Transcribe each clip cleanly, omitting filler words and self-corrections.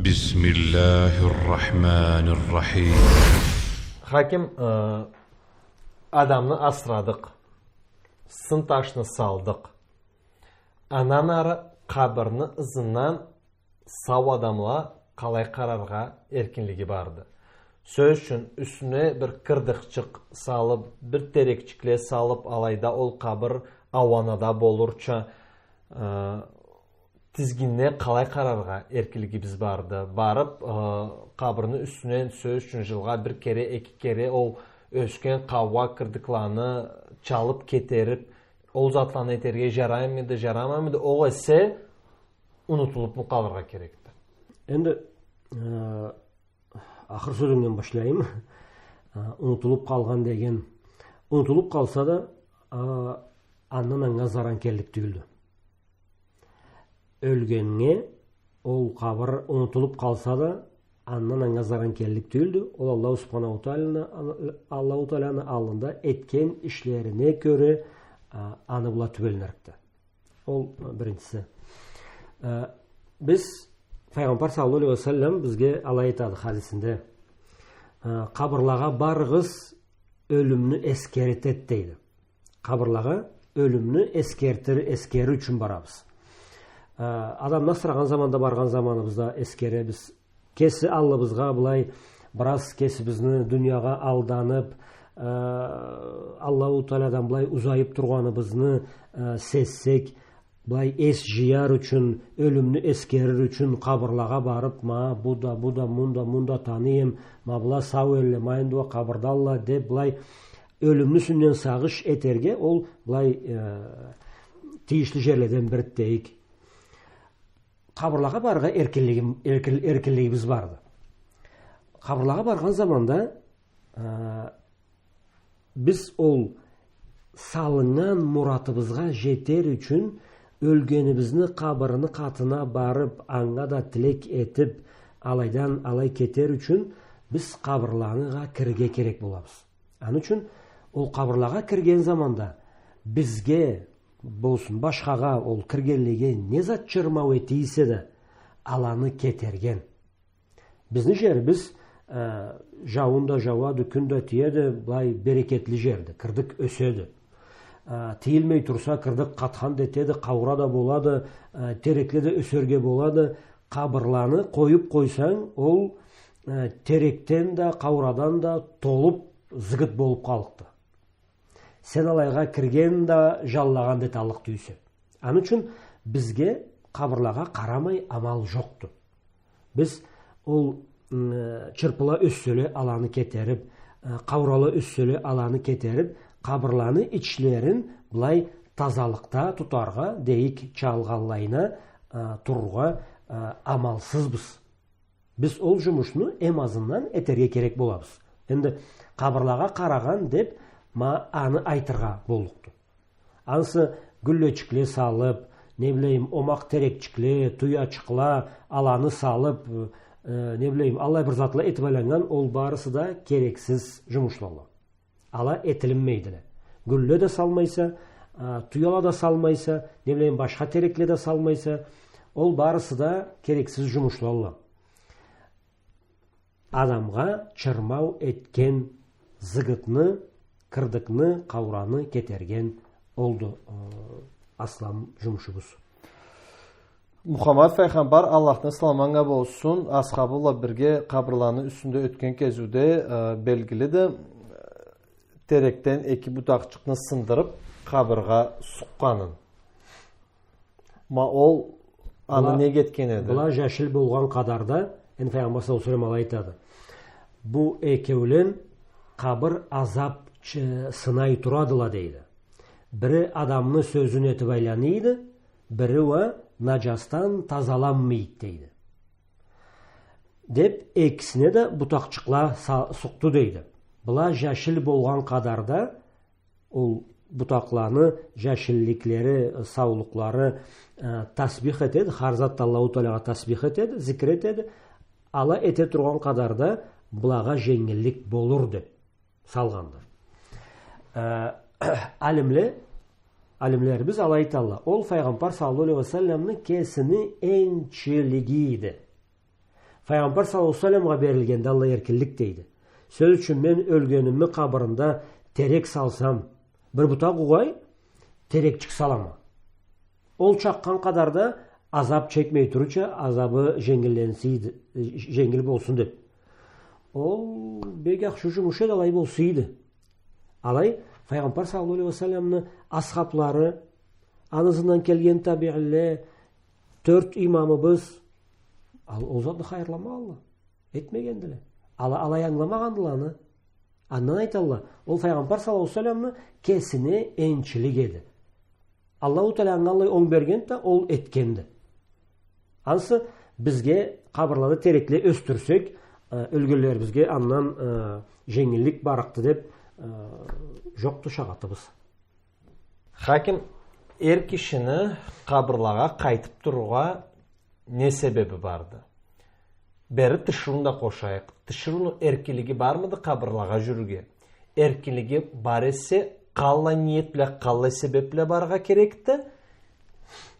بسم الله الرحمن الرحيم. Hakim adamını asradık. Sın taşını saldık. Anan arı kabırını ızından sağ adamla kalay kararga erkinligi bardı. Söz üçün üstüne bir kırdıkçık salıp, bir terekçikle salıp alayda ol kabır avanada bolurça tizginne kalay kararga erkinligi biz bardı. Barıp kabırını üstüne söz üçün жылға bir kere, iki kere ol ösken kavva kırdıklarını çalıp keterip ol zatlarını eterge jaraymadı, jaramamadı. O ise unutulup mu kalırga gerekti. Endi axir sözümden başlayayım. Unutulup kalgan degen. Unutulup kalsa da andan anga zaran kellik tüyüldü. Ölgenine ol kabır unutulup kalsa da andan anga zaran kellik tüyüldü. Ol Allah subhanahu ta'ala'nın alında etken işlerine göre anı bula tübelnirikti. Ol birincisi. Biz Peygamber sallallahu aleyhi ve sellem bizge alay etadi hadisinde. Kabırlağa barğız ölümünü eskertet deydi. Kabırlağa ölümünü eskeri üçün barabız. Adam nasırаған zamanda barған zamanımızda eskere biz kesi Allah'ımızga bulay biraz kesi bizni dünyaga aldanıp Allahu Teala'dan bulay uzayıp turganыбызны sessek Blay es jiyar üçün, ölümünü eskerir üçün kabırlağa barıp ma buda munda tanıyım, ma bula sağ elle mayındıva kabırdalla de blay ölümlü sünnen sağış eterge ol blay tiyişli jerleden bir deyik. Kabırlağa barga erkinliğimiz vardı. Kabırlağa bargan zamanda biz ol salıngan muratыбызga jeter üçün ölgenimizni kabırını katına barıp anga da tilek etip alaydan alay keter üçün biz kabırlarına kirge kerek bolabız. Anı üçün ol kabırlağa kirgen zamanda bizge bolsun başkaga ol kirgenliге ne zat çırmau etiyse de alanı ketergen. Bizni jer biz javunda javadu künde tiyedi blay bereketli jerdi. Kırdık ösödü. Tiyilmey tursa kırdık kathan detedi, kavra da boladı, terekle de ösörge boladı. Kabırlarını koyup koysan ol terekten de kavradan da tolup zıgıt bolup kalıktı. Sen alayga kirgen de jallаған detалық tüysü. Anı üçün bizge kabırlağa karamay amal joktu. Biz ol çırpıla össölü alanı keterip, kavralı össölü alanı keterip, kabırlarını içlerin bulay tazalıkta tutarga deyik çalgallayına turga amalsızbız. Biz ol jumuşnu en azından eterge gerek bolabız. Endi kabırlağa karagan dep ma anı aytırga boluktu. Ansı güllöçükle salıp, ne bileyim omak terekçikle, tuyaçıkla alanı salıp, ne bileyim Allah bir zatla etmelengen ol barısı da gereksiz jumuşlarla. Ala etilinmeydiler. Gülle de salmaysa, tuyala da salmaysa, ne bileyim başka terekle de salmaysa, ol barısı da gereksiz jumuşlarla. Adamga çırmau etken zıgıtını, kırdıkını, kavranı ketergen oldu aslam jumuşubuz. Muhammed Peygamber Allah'tan salamanga bolsun, ashabıyla birge kabırlarının üstünde ötken kezude belgili de terekten iki budakçıkını sındırıp kabırga suqqanın. Ma ol anı ne getken edi? Bula jaşil bolgan kadarda en Peygamber sallallahu aleyhi ve sellem aytadı. Bu ekevlen kabır azap sınay turadıla deydi. Biri adamını sözünü etip aylanıydı, biri ve najastan tazalanmaydı deydi. Dep ekisine de butakçıkla suqtu deydi. Bula jaşil bolgan kadarda ol butaklarını, jaşillikleri, sağlıkları tasbih etedi. Harzat Allahu Teala'ga tasbih etedi, zikretedi. Ala ete turgan kadarda bulaga jengillik bolur dep salgandır. Alimlerimiz alaytalla. Ol Peygamber sallallahu aleyhi ve sellem'nin kesini ençiligiydi. Пайғамбар саллаллаху алейхи ва салламға берілгенде Алла еркінлік дейді. Сөз үшін мен өлгенімі қабырында терек салсам, бір бұта қуғай терекчік салама. Ол чаққан қадарда азап чекмей тұруча азабы жеңіл болсын деп. Ол бек ақшы жұмышы алай болсыйды. Алай Пайғамбар саллаллаху алейхи ва салламның асхаблары, анысынан келген табиғилер, 4 имамыбыз, ол затты хайырлама Алла. Етмегенділі. Алай аңламағандыланы. Аннан айталла, ол Пайғамбар саллаллаху алейхи ва салламның кесіне енчілік еді. Аллаху Тәала аңғалай оң бергенді, ол еткенді. Анысы бізге қабырларды терекле өстірсек, өлгелер бізге аннан жеңілік барақты деп жоқты шағатыбыз. Хаким, кишіні қабырлаға қайтып тұруға не себебі барды? Бәрі тышыруында қошайық. Тышыруның еркелігі бар мыды қабырлаға жүруге? Еркелігі бар есе, қалай ниет біле, қалай себеп біле барға керекті?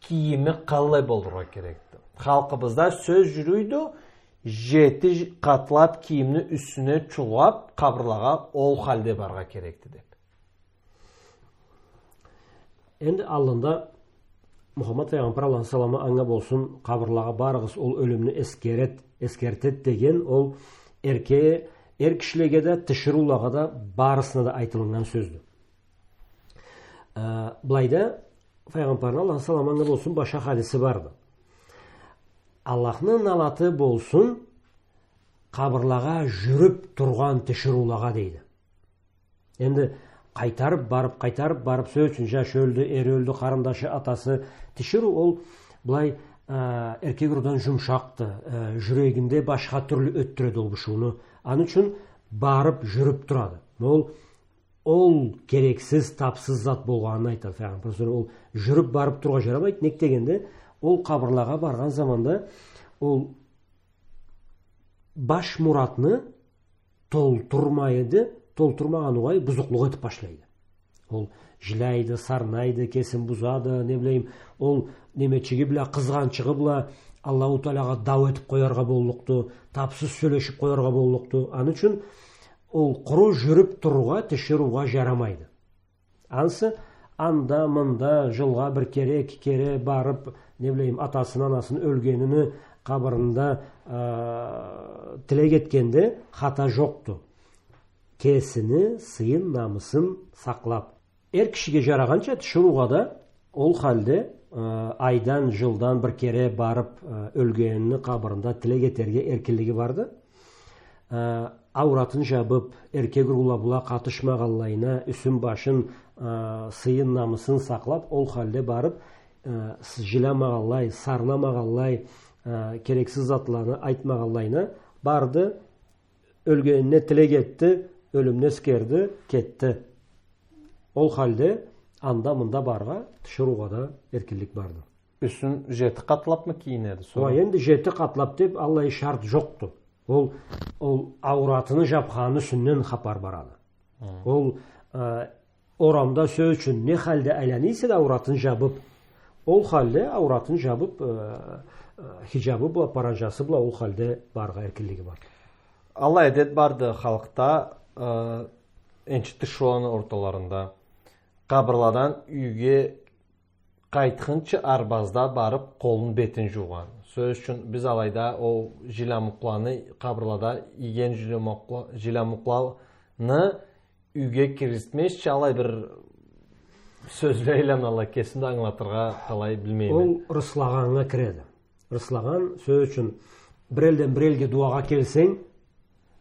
Киімі қалай болдыруға керекті? Халқыбызда сөз жүрүйді, жеті қатлап киімні үстіне чулап қабырлаға ол халде барға керекті деп. Енді алында Мұхаммад Пайғамбар алейхи саламы аңа болсын, қабырлаға барығыз, ол өлімні ескертет деген, ол кішілеге де, тішірулаға да, барысына да айтылынған сөзді. Бұлайда Пайғамбар алейхи саламы аңа болсын, баша хадисі барды. Аллахның налаты болсын, қабырлаға жүріп тұрған тішірулаға дейді. Енді қайтарып барып сөз үшін жаш өлді, өлді, қарындашы, атасы тішіру, ол бұлай еркек ұрдан жұмшақты, жүрегінде башқа түрлі өттіреді ол бұшуыны. Аны үшін барып жүріп тұрады. Ол керексіз, тапсыз зат болғанын айтады. Ол жүріп барып тұруға жарамайды. Нек дегенде, ол қабырлаға барған заманда ол баш мұратыны толтырмаған оғай бұзықлық етіп башлайды. Ол жылайды, сарнайды, кесін бұзады, не білейм, ол немечіге біла, қызғаншығы біла, Аллаху Тағалаға дау етіп қоярға болуқты, тапсыз сөйлешіп қоярға болуқты. Аны үшін ол құры жүріп тұруға, тішіруға жарамайды. Анысы анда мында жылға бір кере барып, не білейм, атасын анасын өлгеніні қабырында тілек еткенде хата жоқты. Кесіні, сыйын, намысын сақлап. Кішіге жарағанша тішіруға да ол халде айдан, жылдан бір кере барып өлгеніні қабырында тілек етерге еркелігі барды. Ауратын жабып, еркек ұла-бұла қатышмағалайына, үсін башын, сыйын, намысын сақлап, ол халде барып, жыламағалай, сарнамағалай, керексіз затланы айтмағалайына барды, өлгеніне тілек етті, өлімне скерді, кетті. Ол халде анда-мында барға тішіруға да еркелік барды. Үсін жеті қатлап мы кейінеді? Енді жеті қатлап деп Аллай шарт жоқты. Ол ауратыны жапқаны сүннен хапар барады. Ол орамда сөз үшін не халде әләнейсе де ауратын жабып, ол халде ауратын жабып, хижабы бұла, паранжасы бұла, ол халде барға еркелігі бар. Алла әдет барды халықта әнші тішуаны орталарында қабырладан үйге қайтқыншы арбазда барып қолын бетін жуған. Сөз үшін біз алайда ол жиламұқланы қабырлада иген жиламұқланы үйге кірістмеші алай бір сөзлі ейлен ала кесімді аңлатырға қалай білмеймін. Ол рыслағанға кіреді. Рыслаған сөз үшін бір елден бір елге дуаға келсең,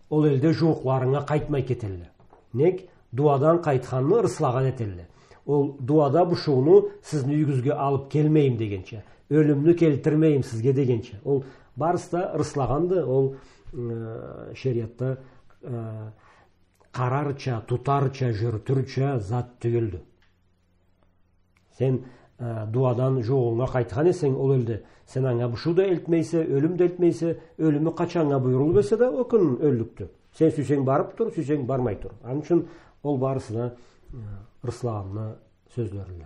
ол елде жоқларыңа қайтмай кетелі. Нек дуадан қайтқанны рыслаған етелі. Ол дуада бұшуыны сіздің үйгізге алып келмейім дегенше, өлімні келтірмейім сізге дегенше. Ол барыста рыслағанды, ол шариатта қарарча, тұтарча, жүртірча зат түгілді. Сен дуадан жоғыңа қайтқан есен, ол елді сен аңа бұшу да елтмейсе, өлім де елтмейсе, өлімі қачанға бұйырыл бесе да, өкін өлікті. Сен сүйсең барып тұр, сүйсең бармай тұр. Анын үшін ол барысына рыслағанына сөз берілді.